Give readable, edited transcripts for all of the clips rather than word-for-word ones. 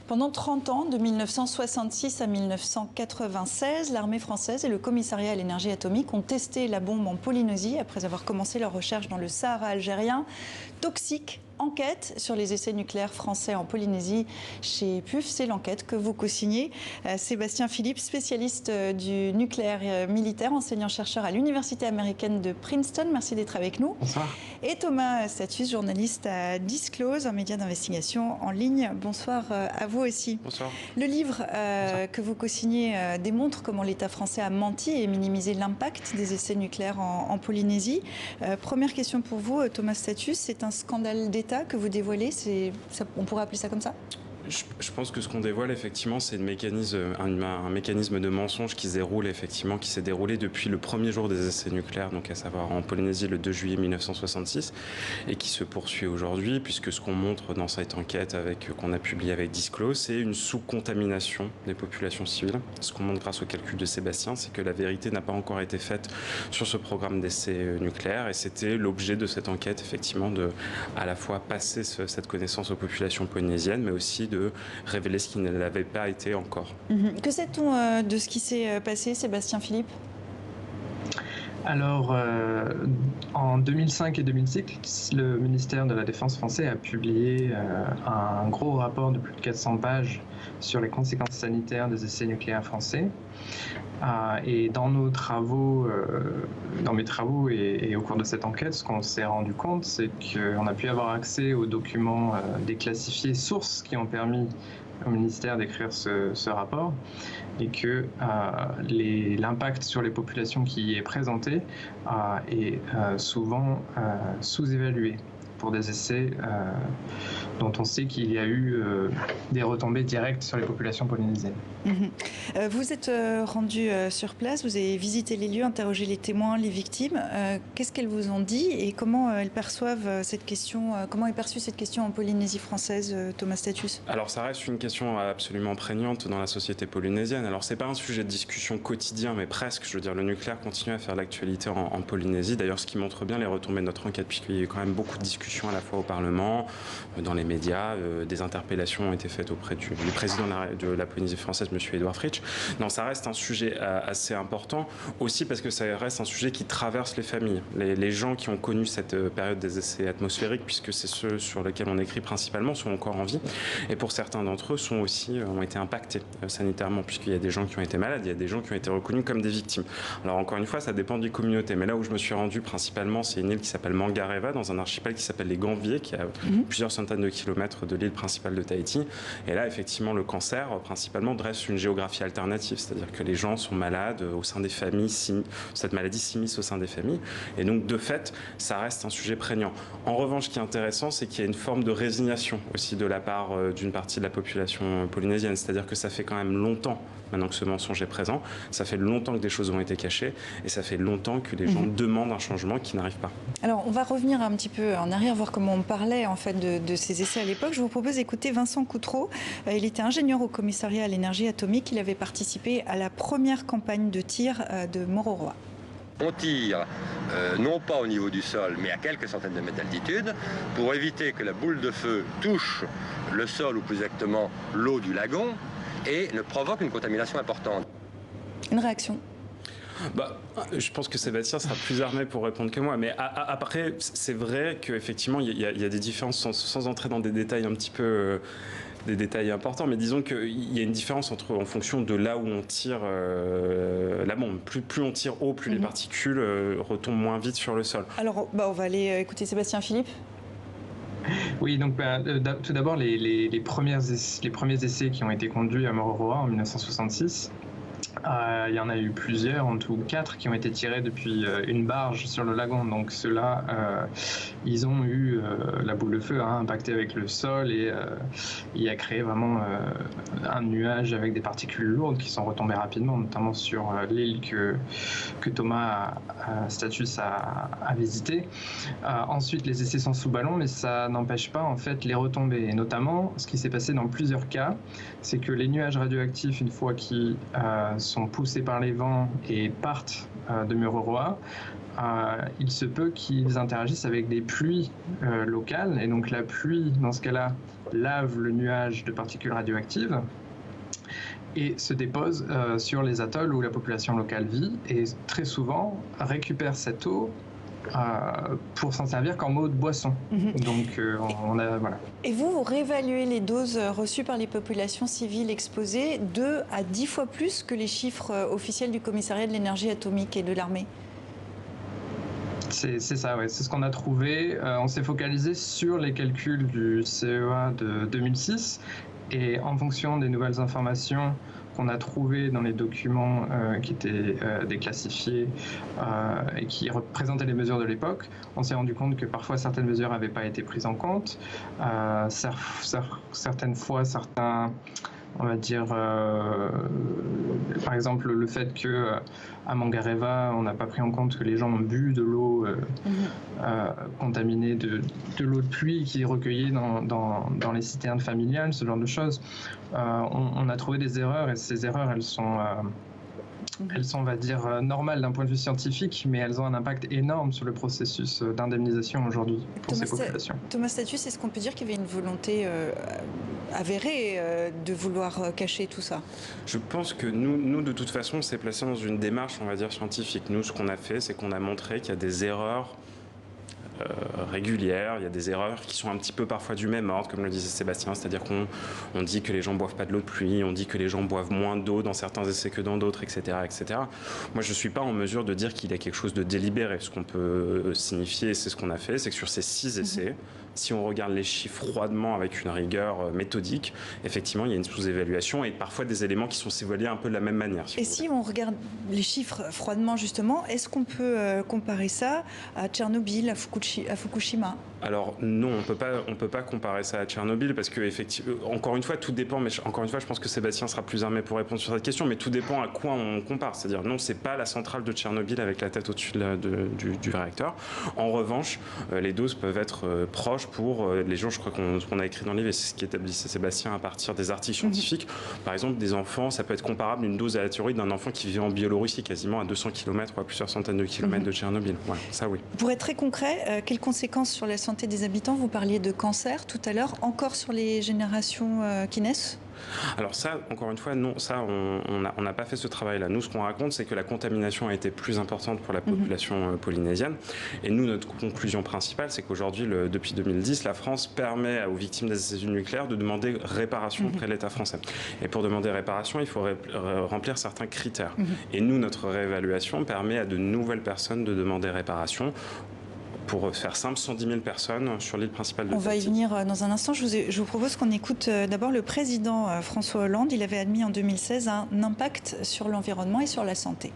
Pendant 30 ans, de 1966 à 1996, l'armée française et le commissariat à l'énergie atomique ont testé la bombe en Polynésie après avoir commencé leurs recherches dans le Sahara algérien. Toxique. Enquête sur les essais nucléaires français en Polynésie chez PUF. C'est l'enquête que vous co-signez. Sébastien Philippe, spécialiste du nucléaire militaire, enseignant-chercheur à l'Université américaine de Princeton. Merci d'être avec nous. Bonsoir. Et Thomas Stathus, journaliste à Disclose, un média d'investigation en ligne. Bonsoir à vous aussi. Bonsoir. Le livre que vous co-signez démontre comment l'État français a menti et minimisé l'impact des essais nucléaires en Polynésie. Première question pour vous, Thomas Stathus. C'est un scandale d'État que vous dévoilez, on pourrait appeler ça comme ça ? Je pense que ce qu'on dévoile, effectivement, c'est un mécanisme de mensonge qui s'est déroulé depuis le premier jour des essais nucléaires, donc à savoir en Polynésie le 2 juillet 1966, et qui se poursuit aujourd'hui, puisque ce qu'on montre dans cette enquête qu'on a publiée avec Disclose, c'est une sous-contamination des populations civiles. Ce qu'on montre grâce au calcul de Sébastien, c'est que la vérité n'a pas encore été faite sur ce programme d'essais nucléaires, et c'était l'objet de cette enquête, effectivement, de à la fois passer cette connaissance aux populations polynésiennes, mais aussi de révéler ce qui ne l'avait pas été encore. Que sait-on de ce qui s'est passé, Sébastien Philippe ? Alors, en 2005 et 2006, le ministère de la Défense français a publié un gros rapport de plus de 400 pages sur les conséquences sanitaires des essais nucléaires français. Et dans nos travaux, dans mes travaux et au cours de cette enquête, ce qu'on s'est rendu compte, c'est qu'on a pu avoir accès aux documents déclassifiés sources qui ont permis au ministère d'écrire ce rapport, et que l'impact sur les populations qui y est présenté est souvent sous-évalué pour des essais dont on sait qu'il y a eu des retombées directes sur les populations polynésiennes. Vous êtes rendu sur place, vous avez visité les lieux, interrogé les témoins, les victimes. Qu'est-ce qu'elles vous ont dit et comment elles perçoivent cette question, comment est perçue cette question en Polynésie française, Thomas Stathus ? Alors ça reste une question absolument prégnante dans la société polynésienne. Alors c'est pas un sujet de discussion quotidien, mais presque. Je veux dire, le nucléaire continue à faire l'actualité en Polynésie. D'ailleurs, ce qui montre bien les retombées de notre enquête, puisqu'il y a eu quand même beaucoup de discussions à la fois au Parlement, dans les médias, des interpellations ont été faites auprès du président de la Polynésie française, M. Édouard Fritsch. Non, ça reste un sujet assez important, aussi parce que ça reste un sujet qui traverse les familles. Les gens qui ont connu cette période des essais atmosphériques, puisque c'est ceux sur lesquels on écrit principalement, sont encore en vie. Et pour certains d'entre eux, ont été impactés sanitairement, puisqu'il y a des gens qui ont été malades, il y a des gens qui ont été reconnus comme des victimes. Alors encore une fois, ça dépend des communautés. Mais là où je me suis rendu principalement, c'est une île qui s'appelle Mangareva, dans un archipel qui s'appelle les Gambiers, qui a plusieurs centaines de kilomètres de l'île principale de Tahiti. Et là, effectivement, le cancer, principalement, dresse une géographie alternative. C'est-à-dire que les gens sont malades au sein des familles, cette maladie s'immisce au sein des familles. Et donc, de fait, ça reste un sujet prégnant. En revanche, ce qui est intéressant, c'est qu'il y a une forme de résignation aussi de la part d'une partie de la population polynésienne. C'est-à-dire que ça fait quand même longtemps maintenant que ce mensonge est présent. Ça fait longtemps que des choses ont été cachées et ça fait longtemps que les gens demandent un changement qui n'arrive pas. Alors, on va revenir un petit peu en arrière, voir comment on parlait en fait de ces essais à l'époque. Je vous propose d'écouter Vincent Coutreau. Il était ingénieur au commissariat à l'énergie atomique. Il avait participé à la première campagne de tir de Mororoa. On tire non pas au niveau du sol, mais à quelques centaines de mètres d'altitude, pour éviter que la boule de feu touche le sol, ou plus exactement l'eau du lagon, et ne provoque une contamination importante. Une réaction ? Je pense que Sébastien sera plus armé pour répondre que moi. Mais après, c'est vrai qu'effectivement, il y a des différences, sans entrer dans des détails un petit peu... des détails importants, mais disons qu'il y a une différence en fonction de là où on tire la bombe. Plus on tire haut, plus les particules retombent moins vite sur le sol. Alors, on va aller écouter Sébastien Philippe. Oui, donc tout d'abord, les premiers essais qui ont été conduits à Mororoa en 1966, il y en a eu plusieurs, en tout 4 qui ont été tirés depuis une barge sur le lagon. Donc ceux-là, ils ont eu la boule de feu a impacté avec le sol et il a créé vraiment un nuage avec des particules lourdes qui sont retombées rapidement, notamment sur l'île que Thomas Stathus a visité. Ensuite, les essais sont sous ballon, mais ça n'empêche pas en fait les retombées. Et notamment, ce qui s'est passé dans plusieurs cas, c'est que les nuages radioactifs, une fois qu'ils sont poussés par les vents et partent de Mururoa, il se peut qu'ils interagissent avec des pluies locales. Et donc la pluie, dans ce cas-là, lave le nuage de particules radioactives et se dépose sur les atolls où la population locale vit, et très souvent récupère cette eau pour s'en servir comme eau de boisson. Donc voilà. Et vous réévaluez les doses reçues par les populations civiles exposées 2 à 10 fois plus que les chiffres officiels du commissariat de l'énergie atomique et de l'armée. C'est ça, ouais. C'est ce qu'on a trouvé. On s'est focalisé sur les calculs du CEA de 2006, et en fonction des nouvelles informations qu'on a trouvées dans les documents qui étaient déclassifiés et qui représentaient les mesures de l'époque, on s'est rendu compte que parfois certaines mesures n'avaient pas été prises en compte. Certaines fois, on va dire, par exemple, le fait que à Mangareva, on n'a pas pris en compte que les gens ont bu de l'eau contaminée de l'eau de pluie qui est recueillie dans les citernes familiales, ce genre de choses. On a trouvé des erreurs, et ces erreurs, elles sont, on va dire, normales d'un point de vue scientifique, mais elles ont un impact énorme sur le processus d'indemnisation aujourd'hui pour ces populations. Thomas Status, est-ce qu'on peut dire qu'il y avait une volonté avérée de vouloir cacher tout ça? Je pense que nous, de toute façon, on s'est placé dans une démarche, on va dire, scientifique. Nous, ce qu'on a fait, c'est qu'on a montré qu'il y a des erreurs régulières, il y a des erreurs qui sont un petit peu parfois du même ordre, comme le disait Sébastien, c'est-à-dire qu'on dit que les gens boivent pas de l'eau de pluie, on dit que les gens boivent moins d'eau dans certains essais que dans d'autres, etc., etc. Moi, je suis pas en mesure de dire qu'il y a quelque chose de délibéré. Ce qu'on peut signifier, c'est ce qu'on a fait, c'est que sur ces 6 essais, si on regarde les chiffres froidement avec une rigueur méthodique, effectivement, il y a une sous-évaluation et parfois des éléments qui sont évalués un peu de la même manière. Si on regarde les chiffres froidement, justement, est-ce qu'on peut comparer ça à Tchernobyl, à Fukushima? Alors non, on peut pas comparer ça à Tchernobyl parce que effectivement, encore une fois, tout dépend. Mais encore une fois, je pense que Sébastien sera plus armé pour répondre sur cette question. Mais tout dépend à quoi on compare. C'est-à-dire non, c'est pas la centrale de Tchernobyl avec la tête au-dessus du réacteur. En revanche, les doses peuvent être proches pour les gens. Je crois qu'on a écrit dans le livre, et c'est ce qu'établissait Sébastien à partir des articles scientifiques. Par exemple, des enfants, ça peut être comparable une dose à la thyroïde d'un enfant qui vit en Biélorussie, quasiment à 200 km ou à plusieurs centaines de kilomètres de Tchernobyl. Ouais, ça oui. Pour être très concret, quelles conséquences sur la santé des habitants? Vous parliez de cancer tout à l'heure, encore sur les générations qui naissent? Alors ça, encore une fois, non, ça, on n'a pas fait ce travail-là. Nous, ce qu'on raconte, c'est que la contamination a été plus importante pour la population polynésienne. Et nous, notre conclusion principale, c'est qu'aujourd'hui, depuis 2010, la France permet aux victimes des essais nucléaires de demander réparation auprès de l'État français. Et pour demander réparation, il faut remplir certains critères. Et nous, notre réévaluation permet à de nouvelles personnes de demander réparation. Pour faire simple, 110 000 personnes sur l'île principale de Tahiti. On va y venir dans un instant. Je vous propose qu'on écoute d'abord le président François Hollande. Il avait admis en 2016 un impact sur l'environnement et sur la santé.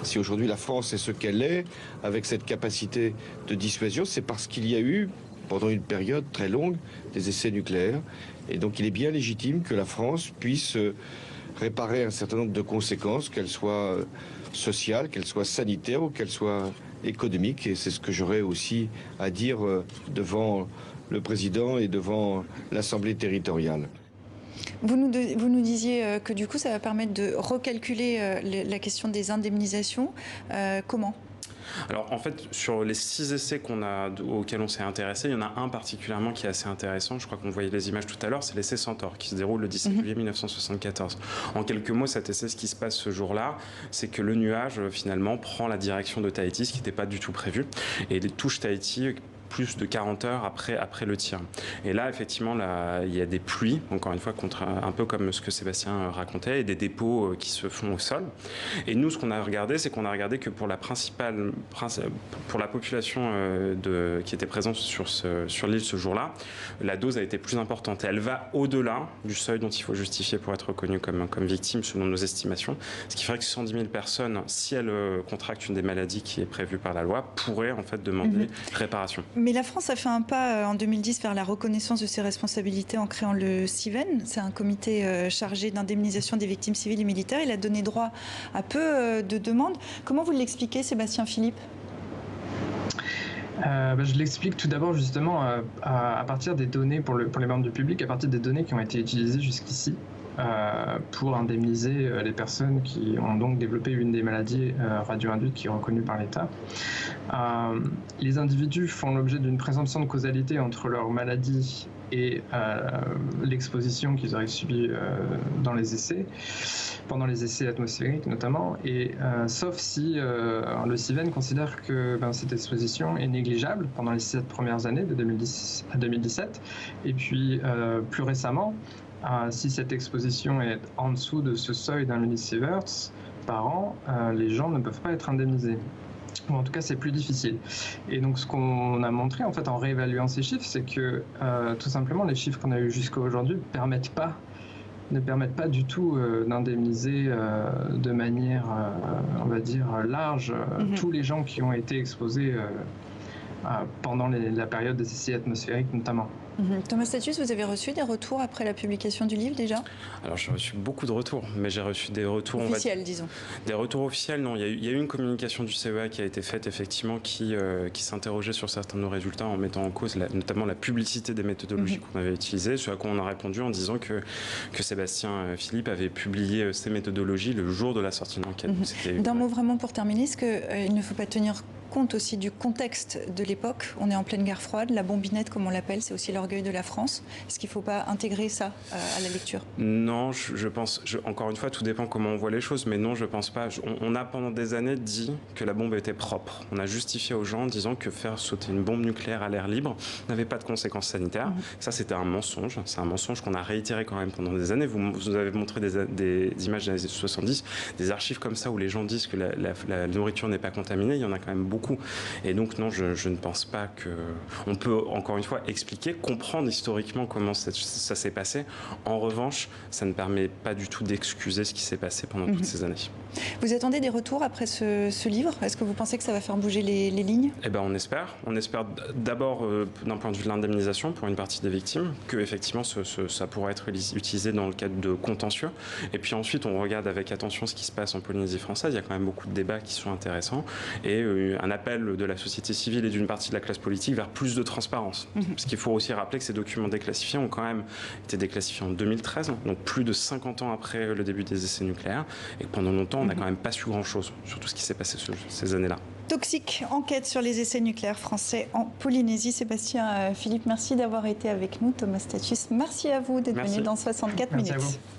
Si aujourd'hui la France est ce qu'elle est, avec cette capacité de dissuasion, c'est parce qu'il y a eu, pendant une période très longue, des essais nucléaires. Et donc il est bien légitime que la France puisse réparer un certain nombre de conséquences, qu'elles soient sociales, qu'elles soient sanitaires ou qu'elles soient économique, et c'est ce que j'aurais aussi à dire devant le président et devant l'Assemblée territoriale. Vous nous disiez que du coup ça va permettre de recalculer la question des indemnisations. Comment ? Alors en fait, sur les 6 essais auxquels on s'est intéressé, il y en a un particulièrement qui est assez intéressant. Je crois qu'on voyait les images tout à l'heure, c'est l'essai Centaure qui se déroule le 17 juillet 1974. En quelques mots, cet essai, ce qui se passe ce jour-là, c'est que le nuage finalement prend la direction de Tahiti, ce qui n'était pas du tout prévu, et il touche Tahiti plus de 40 heures après le tir. Et là, effectivement, il y a des pluies, encore une fois, un peu comme ce que Sébastien racontait, et des dépôts qui se font au sol. Et nous, ce qu'on a regardé, c'est qu'on a regardé que pour la population qui était présente sur l'île ce jour-là, la dose a été plus importante. Et elle va au-delà du seuil dont il faut justifier pour être reconnue comme victime, selon nos estimations. Ce qui ferait que 110 000 personnes, si elles contractent une des maladies qui est prévue par la loi, pourraient en fait demander réparation. Mais la France a fait un pas en 2010 vers la reconnaissance de ses responsabilités en créant le CIVEN. C'est un comité chargé d'indemnisation des victimes civiles et militaires. Il a donné droit à peu de demandes. Comment vous l'expliquez, Sébastien Philippe ? Je l'explique tout d'abord justement à partir des données, pour les membres du public, à partir des données qui ont été utilisées jusqu'ici. pour indemniser les personnes qui ont donc développé une des maladies radio-induites qui est reconnue par l'État. Les individus font l'objet d'une présomption de causalité entre leur maladie et l'exposition qu'ils auraient subie dans les essais, pendant les essais atmosphériques notamment, et sauf si le CIVEN considère que cette exposition est négligeable pendant les 7 premières années de 2010 à 2017, et puis plus récemment, si cette exposition est en dessous de ce seuil d'un millisievert par an, les gens ne peuvent pas être indemnisés. Ou en tout cas, c'est plus difficile. Et donc, ce qu'on a montré en fait en réévaluant ces chiffres, c'est que tout simplement, les chiffres qu'on a eu jusqu'à aujourd'hui ne permettent pas du tout d'indemniser de manière, on va dire, large tous les gens qui ont été exposés pendant la période des essais atmosphériques notamment. Thomas Statius, vous avez reçu des retours après la publication du livre déjà ? Alors j'ai reçu beaucoup de retours, mais j'ai reçu des retours officiels, disons. Des retours officiels, non. Il y a eu une communication du CEA qui a été faite effectivement qui s'interrogeait sur certains de nos résultats en mettant en cause notamment la publicité des méthodologies qu'on avait utilisées, ce à quoi on a répondu en disant que Sébastien Philippe avait publié ces méthodologies le jour de la sortie de l'enquête. D'un mot vraiment pour terminer, est-ce qu'il ne faut pas tenir compte aussi du contexte de l'époque ? On est en pleine guerre froide, la bombinette comme on l'appelle, c'est aussi l'orgueil de la France. Est-ce qu'il ne faut pas intégrer ça à la lecture ? Non, je pense, encore une fois, tout dépend comment on voit les choses, mais non, je pense pas. On a pendant des années dit que la bombe était propre. On a justifié aux gens en disant que faire sauter une bombe nucléaire à l'air libre n'avait pas de conséquences sanitaires. Ça, c'était un mensonge. C'est un mensonge qu'on a réitéré quand même pendant des années. Vous avez montré des images des années 70, des archives comme ça où les gens disent que la nourriture n'est pas contaminée. Il y en a quand même beaucoup. Et donc, non, je ne pense pas que... On peut, encore une fois, expliquer, comprendre historiquement comment ça s'est passé. En revanche, ça ne permet pas du tout d'excuser ce qui s'est passé pendant toutes ces années. Vous attendez des retours après ce livre ? Est-ce que vous pensez que ça va faire bouger les lignes ? Eh ben, on espère. On espère d'abord, d'un point de vue de l'indemnisation pour une partie des victimes, que effectivement ça pourra être utilisé dans le cadre de contentieux. Et puis ensuite, on regarde avec attention ce qui se passe en Polynésie française. Il y a quand même beaucoup de débats qui sont intéressants. Et un appel de la société civile et d'une partie de la classe politique vers plus de transparence. Parce qu'il faut aussi rappeler que ces documents déclassifiés ont quand même été déclassifiés en 2013, donc plus de 50 ans après le début des essais nucléaires. Et pendant longtemps, on n'a quand même pas su grand-chose sur tout ce qui s'est passé ces années-là. Toxique, enquête sur les essais nucléaires français en Polynésie. Sébastien Philippe, merci d'avoir été avec nous. Thomas Statius, merci à vous d'être venu dans 64 minutes.